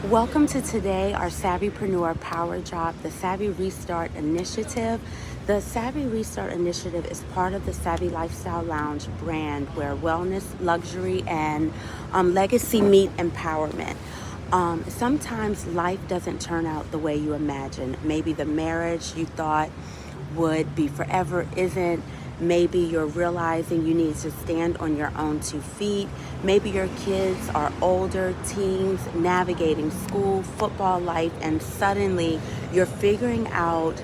Welcome to today, our SavvyPreneur Power Drop, the Savvy Restart Initiative. The Savvy Restart Initiative is part of the Savvy Lifestyle Lounge brand where wellness, luxury, and legacy meet empowerment. Sometimes life doesn't turn out the way you imagine. Maybe the marriage you thought would be forever isn't. Maybe you're realizing you need to stand on your own 2 feet. Maybe your kids are older, teens, navigating school, football life, and suddenly you're figuring out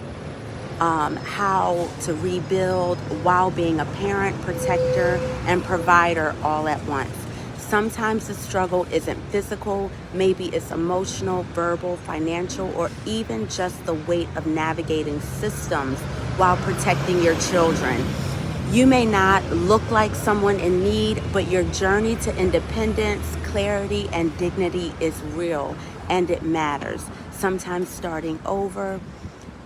how to rebuild while being a parent, protector, and provider all at once. Sometimes the struggle isn't physical, maybe it's emotional, verbal, financial, or even just the weight of navigating systems while protecting your children. You may not look like someone in need, but your journey to independence, clarity, and dignity is real, and it matters. Sometimes starting over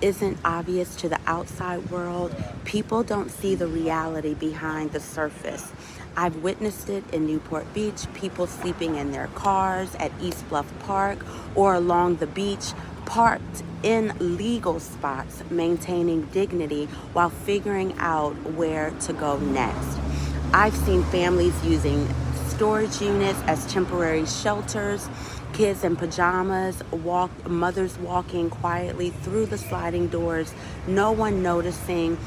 isn't obvious to the outside world. People don't see the reality behind the surface. I've witnessed it in Newport Beach, people sleeping in their cars at East Bluff Park or along the beach, parked in legal spots, maintaining dignity while figuring out where to go next. I've seen families using storage units as temporary shelters, kids in pajamas, mothers walking quietly through the sliding doors, no one noticing,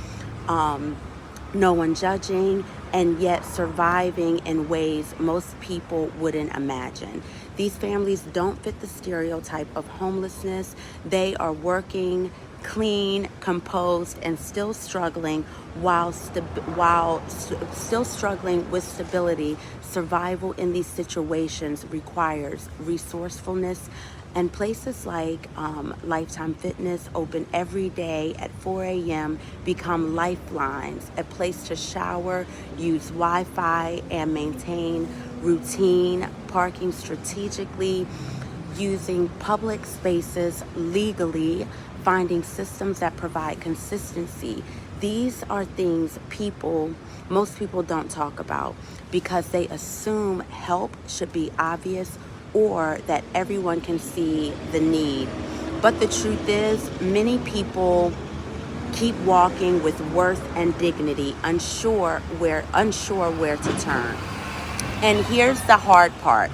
no one judging, and yet surviving in ways most people wouldn't imagine. These families don't fit the stereotype of homelessness. They are working, clean, composed, and still struggling still struggling with stability. Survival in these situations requires resourcefulness, and places like Lifetime Fitness, open every day at 4 a.m., become lifelines, a place to shower, use Wi-Fi, and maintain routine, parking strategically, using public spaces legally, finding systems that provide consistency. These are things most people don't talk about because they assume help should be obvious or that everyone can see the need. But the truth is, many people keep walking with worth and dignity, unsure where to turn. And here's the hard part.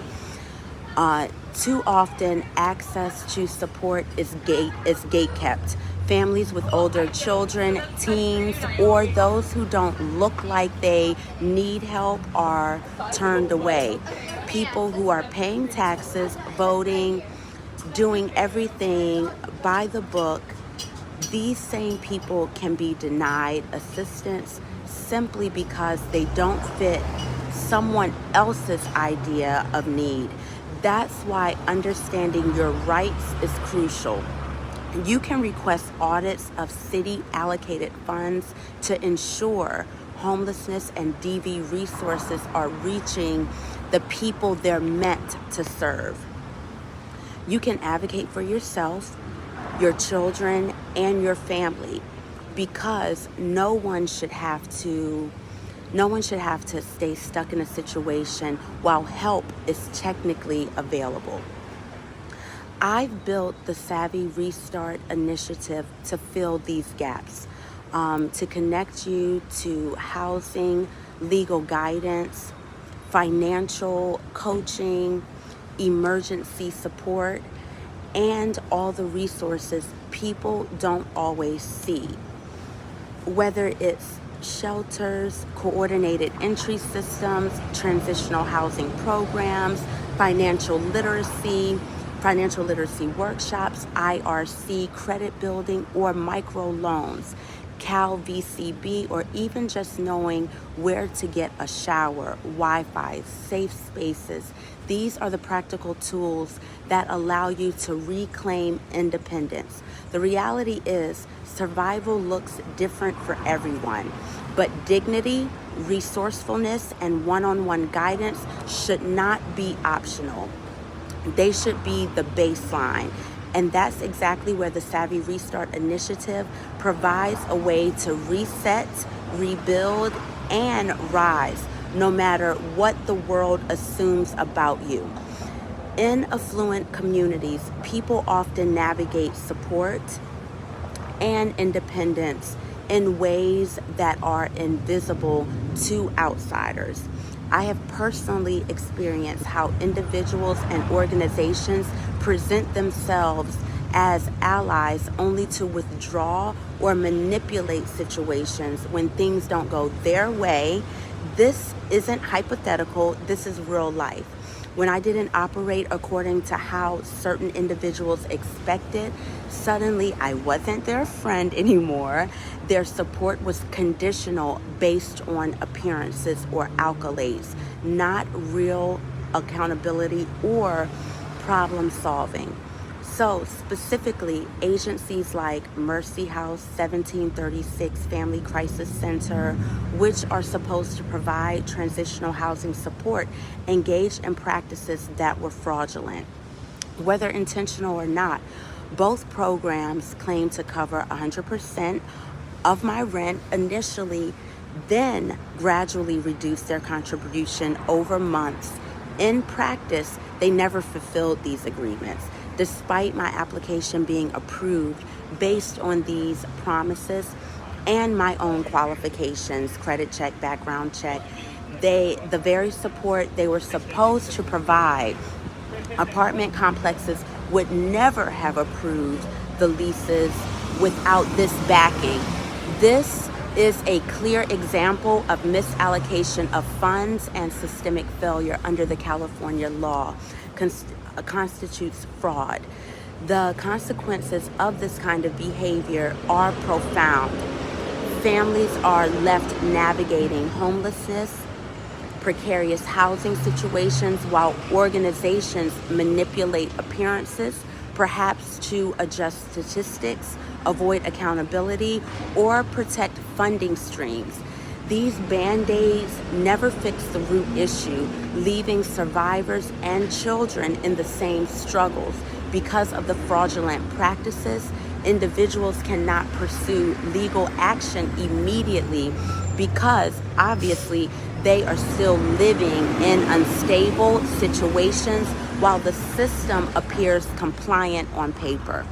Too often, access to support is gate kept. Families with older children, teens, or those who don't look like they need help are turned away. People who are paying taxes, voting, doing everything by the book, these same people can be denied assistance simply because they don't fit someone else's idea of need. That's why understanding your rights is crucial. You can request audits of city allocated funds to ensure homelessness and DV resources are reaching the people they're meant to serve. You can advocate for yourself, your children, and your family, because no one should have to stay stuck in a situation while help is technically available. I've built the Savvy Restart Initiative to fill these gaps, to connect you to housing, legal guidance, financial coaching, emergency support, and all the resources people don't always see. Whether it's shelters, coordinated entry systems, transitional housing programs, financial literacy workshops, IRC credit building, or micro loans, Cal VCB, or even just knowing where to get a shower, Wi-Fi, safe spaces. These are the practical tools that allow you to reclaim independence. The reality is, survival looks different for everyone, but dignity, resourcefulness, and one-on-one guidance should not be optional. They should be the baseline. And that's exactly where the Savvy Restart Initiative provides a way to reset, rebuild, and rise, no matter what the world assumes about you. In affluent communities, people often navigate support and independence in ways that are invisible to outsiders. I have personally experienced how individuals and organizations present themselves as allies only to withdraw or manipulate situations when things don't go their way. This isn't hypothetical, this is real life. When I didn't operate according to how certain individuals expected, suddenly I wasn't their friend anymore. Their support was conditional based on appearances or accolades, not real accountability or problem solving. So specifically, agencies like Mercy House, 1736 Family Crisis Center, which are supposed to provide transitional housing support, engaged in practices that were fraudulent. Whether intentional or not, both programs claim to cover 100% of my rent initially, then gradually reduce their contribution over months. In practice, they never fulfilled these agreements, despite my application being approved based on these promises and my own qualifications, credit check, background check. The very support they were supposed to provide, apartment complexes would never have approved the leases without this backing. This is a clear example of misallocation of funds and systemic failure under the California law. Constitutes fraud. The consequences of this kind of behavior are profound. Families are left navigating homelessness, precarious housing situations, while organizations manipulate appearances, perhaps to adjust statistics, avoid accountability, or protect funding streams. These band-aids never fix the root issue, leaving survivors and children in the same struggles. Because of the fraudulent practices, individuals cannot pursue legal action immediately because obviously they are still living in unstable situations while the system appears compliant on paper.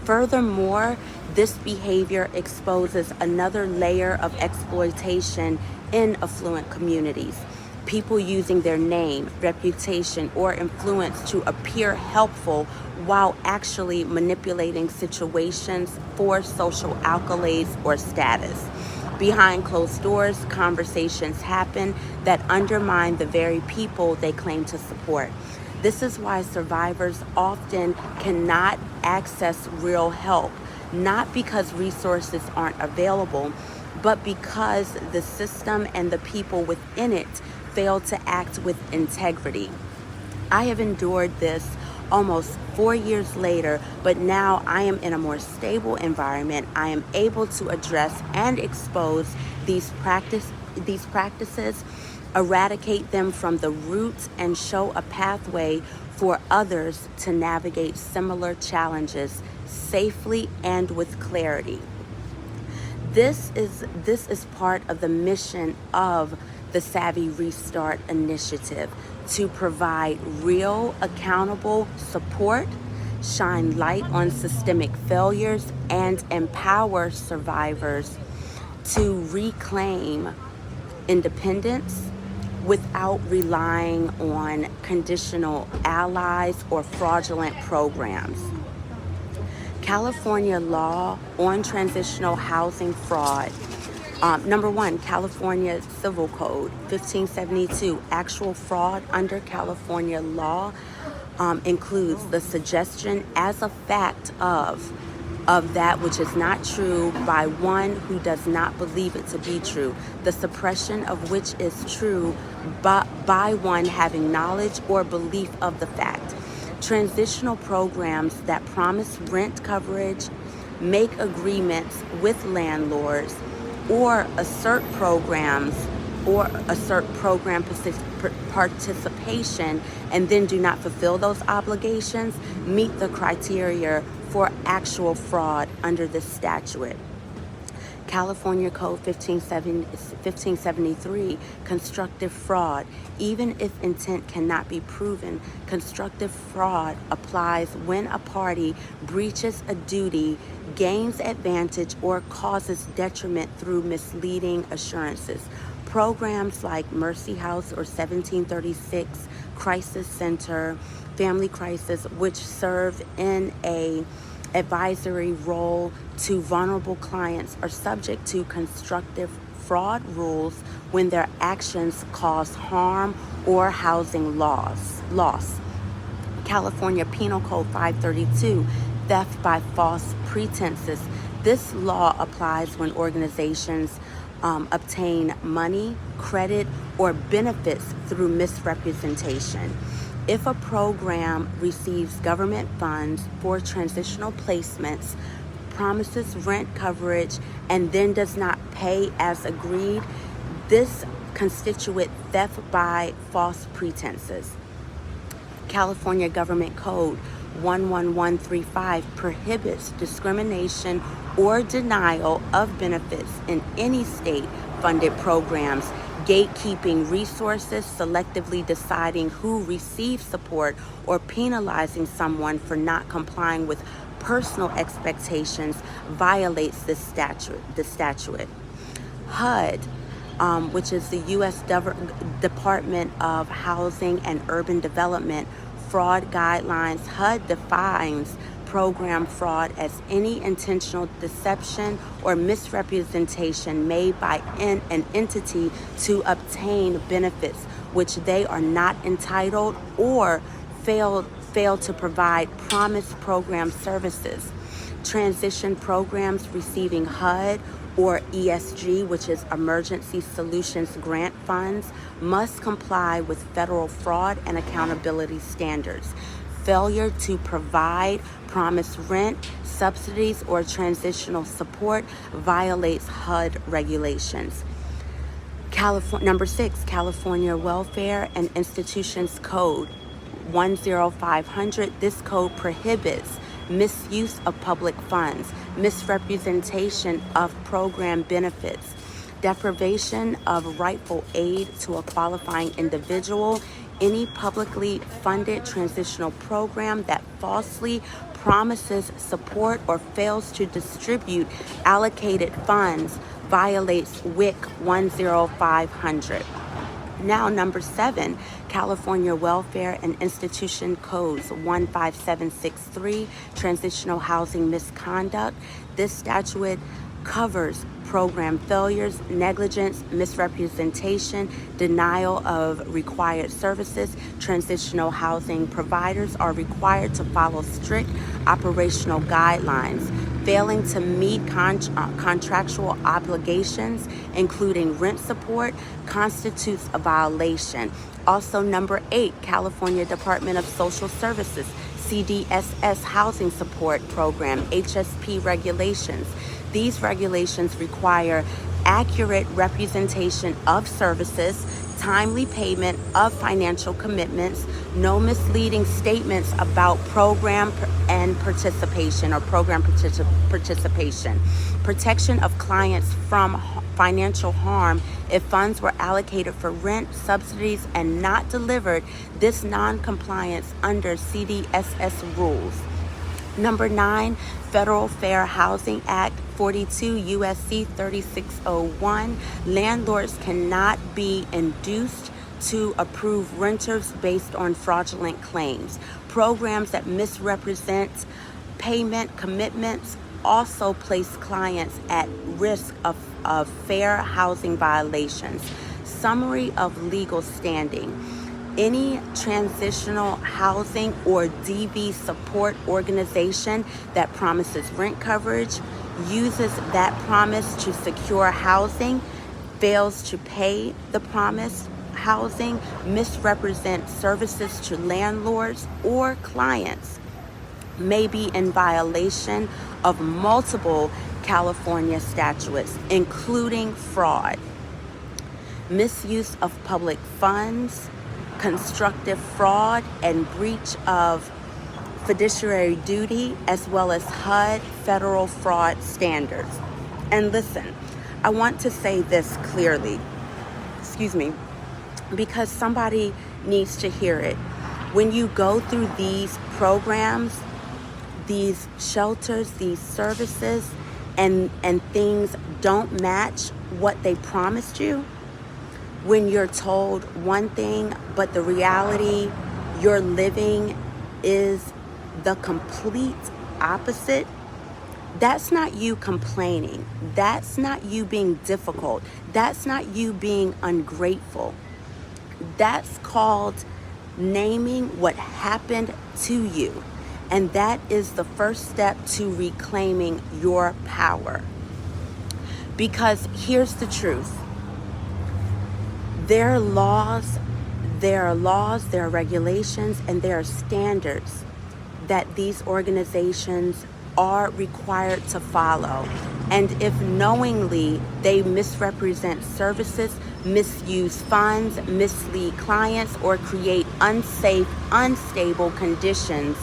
Furthermore, this behavior exposes another layer of exploitation in affluent communities. People using their name, reputation, or influence to appear helpful while actually manipulating situations for social accolades or status. Behind closed doors, conversations happen that undermine the very people they claim to support. This is why survivors often cannot access real help, not because resources aren't available, but because the system and the people within it fail to act with integrity. I have endured this almost 4 years later, but now I am in a more stable environment. I am able to address and expose these practices, eradicate them from the roots, and show a pathway for others to navigate similar challenges safely and with clarity. This is part of the mission of the Savvy ReStart initiative, to provide real, accountable support, shine light on systemic failures, and empower survivors to reclaim independence without relying on conditional allies or fraudulent programs. California law on transitional housing fraud. Number one, California Civil Code 1572. Actual fraud under California law includes the suggestion as a fact of that which is not true by one who does not believe it to be true, the suppression of which is true by one having knowledge or belief of the fact. Transitional programs that promise rent coverage, make agreements with landlords, or assert program participation and then do not fulfill those obligations meet the criteria for actual fraud under this statute. California Code 1573, constructive fraud. Even if intent cannot be proven, constructive fraud applies when a party breaches a duty, gains advantage, or causes detriment through misleading assurances. Programs like Mercy House or 1736 Crisis Center, Family Crisis, which serve in a advisory role to vulnerable clients, are subject to constructive fraud rules when their actions cause harm or housing loss. California Penal Code 532, theft by false pretenses. This law applies when organizations obtain money, credit, or benefits through misrepresentation. If a program receives government funds for transitional placements, promises rent coverage, and then does not pay as agreed, this constitutes theft by false pretenses. California Government Code 11135 prohibits discrimination or denial of benefits in any state-funded programs, gatekeeping resources, selectively deciding who receives support, or penalizing someone for not complying with personal expectations violates this statute. HUD, which is the U.S. Department of Housing and Urban Development, fraud guidelines. HUD defines program fraud as any intentional deception or misrepresentation made by an entity to obtain benefits which they are not entitled, or fail to provide promised program services. Transition programs receiving HUD or ESG, which is Emergency Solutions Grant Funds, must comply with federal fraud and accountability standards. Failure to provide promised rent, subsidies, or transitional support violates HUD regulations. Number 6, California Welfare and Institutions Code 10500. This code prohibits misuse of public funds, misrepresentation of program benefits, deprivation of rightful aid to a qualifying individual, any publicly funded transitional program that falsely promises support or fails to distribute allocated funds violates WIC 10500. Now, number 7, California Welfare and Institution Codes 15763, Transitional Housing Misconduct. This statute covers program failures, negligence, misrepresentation, denial of required services. Transitional housing providers are required to follow strict operational guidelines. Failing to meet contractual obligations, including rent support, constitutes a violation. Also, number 8, California Department of Social Services, CDSS Housing Support Program, HSP regulations. These regulations require accurate representation of services, timely payment of financial commitments, no misleading statements about program and participation or program participation, protection of clients from financial harm if funds were allocated for rent, subsidies, and not delivered. This non-compliance under CDSS rules. Number 9, Federal Fair Housing Act 42 U.S.C. 3601. Landlords cannot be induced to approve renters based on fraudulent claims. Programs that misrepresent payment commitments also place clients at risk of fair housing violations. Summary of legal standing. Any transitional housing or DV support organization that promises rent coverage, uses that promise to secure housing, fails to pay the promised housing, misrepresents services to landlords or clients, may be in violation of multiple California statutes, including fraud, misuse of public funds, constructive fraud, and breach of fiduciary duty, as well as HUD federal fraud standards. And listen, I want to say this clearly, because somebody needs to hear it. When you go through these programs, these shelters, these services, and things don't match what they promised you, when you're told one thing, but the reality you're living is the complete opposite, that's not you complaining. That's not you being difficult. That's not you being ungrateful. That's called naming what happened to you. And that is the first step to reclaiming your power. Because here's the truth. There are laws, there are regulations, and there are standards that these organizations are required to follow. And if knowingly they misrepresent services, misuse funds, mislead clients, or create unsafe, unstable conditions,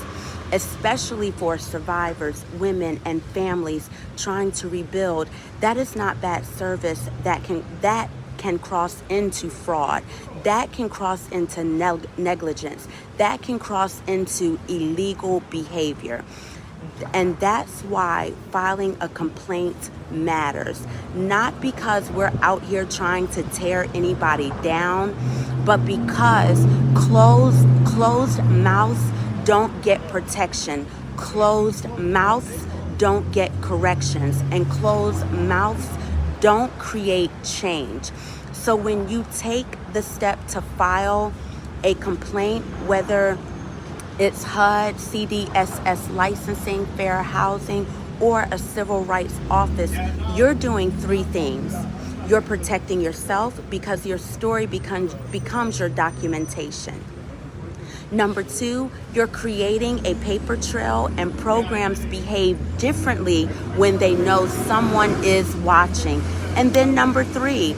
especially for survivors, women, and families trying to rebuild, that is not bad service that can cross into fraud, that can cross into negligence, that can cross into illegal behavior. And that's why filing a complaint matters. Not because we're out here trying to tear anybody down, but because closed mouths don't get protection. Closed mouths don't get corrections. And closed mouths don't create change. So when you take the step to file a complaint, whether it's HUD, CDSS licensing, fair housing, or a civil rights office, you're doing three things. You're protecting yourself because your story becomes your documentation. Number two, you're creating a paper trail, and programs behave differently when they know someone is watching. And then number three,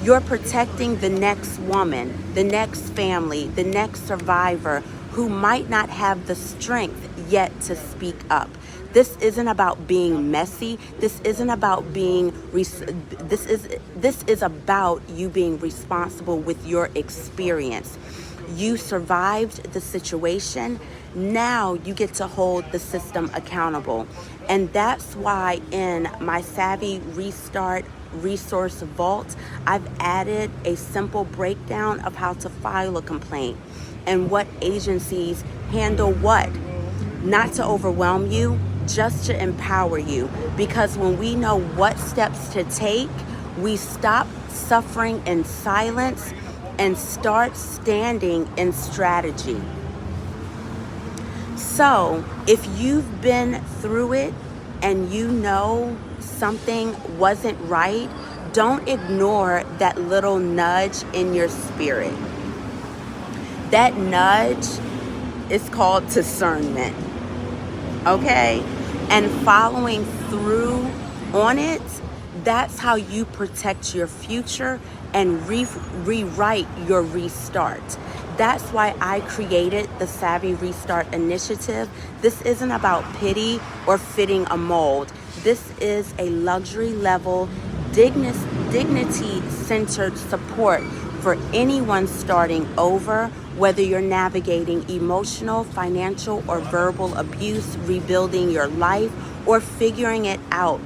you're protecting the next woman, the next family, the next survivor who might not have the strength yet to speak up. This isn't about being messy. This isn't about being, this is about you being responsible with your experience. You survived the situation. Now you get to hold the system accountable. And that's why in my Savvy ReStart resource vault, I've added a simple breakdown of how to file a complaint and what agencies handle what. Not to overwhelm you, just to empower you. Because when we know what steps to take, we stop suffering in silence and start standing in strategy. So if you've been through it and you know something wasn't right, don't ignore that little nudge in your spirit. That nudge is called discernment, okay? And following through on it, that's how you protect your future and rewrite your restart. That's why I created the Savvy ReStart initiative. This isn't about pity or fitting a mold. This is a luxury level, dignity-centered support for anyone starting over, whether you're navigating emotional, financial, or verbal abuse, rebuilding your life, or figuring out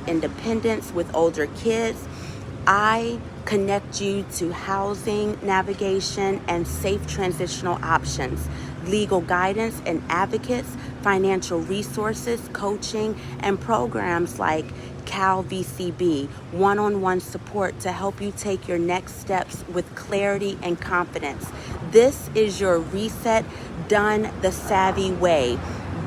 independence with older kids. I connect you to housing, navigation, and safe transitional options, legal guidance and advocates, financial resources, coaching, and programs like Cal VCB, one-on-one support to help you take your next steps with clarity and confidence. This is your reset done the Savvy way,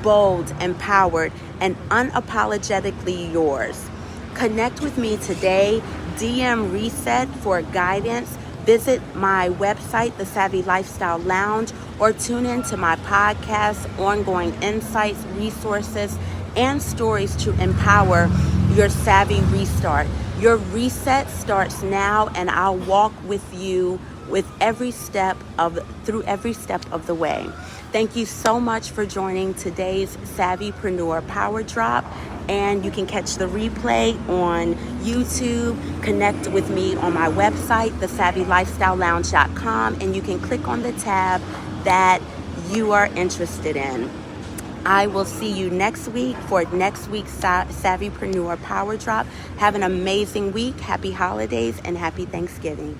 bold, empowered, and unapologetically yours. Connect with me today. DM Reset for guidance. Visit my website, The Savvy Lifestyle Lounge, or tune in to my podcast, ongoing insights, resources, and stories to empower your Savvy Restart. Your reset starts now, and I'll walk with you with through every step of the way. Thank you so much for joining today's SavvyPreneur Power Drop. And you can catch the replay on YouTube. Connect with me on my website, thesavvylifestylelounge.com, and you can click on the tab that you are interested in. I will see you next week for next week's SavvyPreneur Power Drop. Have an amazing week. Happy holidays and happy Thanksgiving.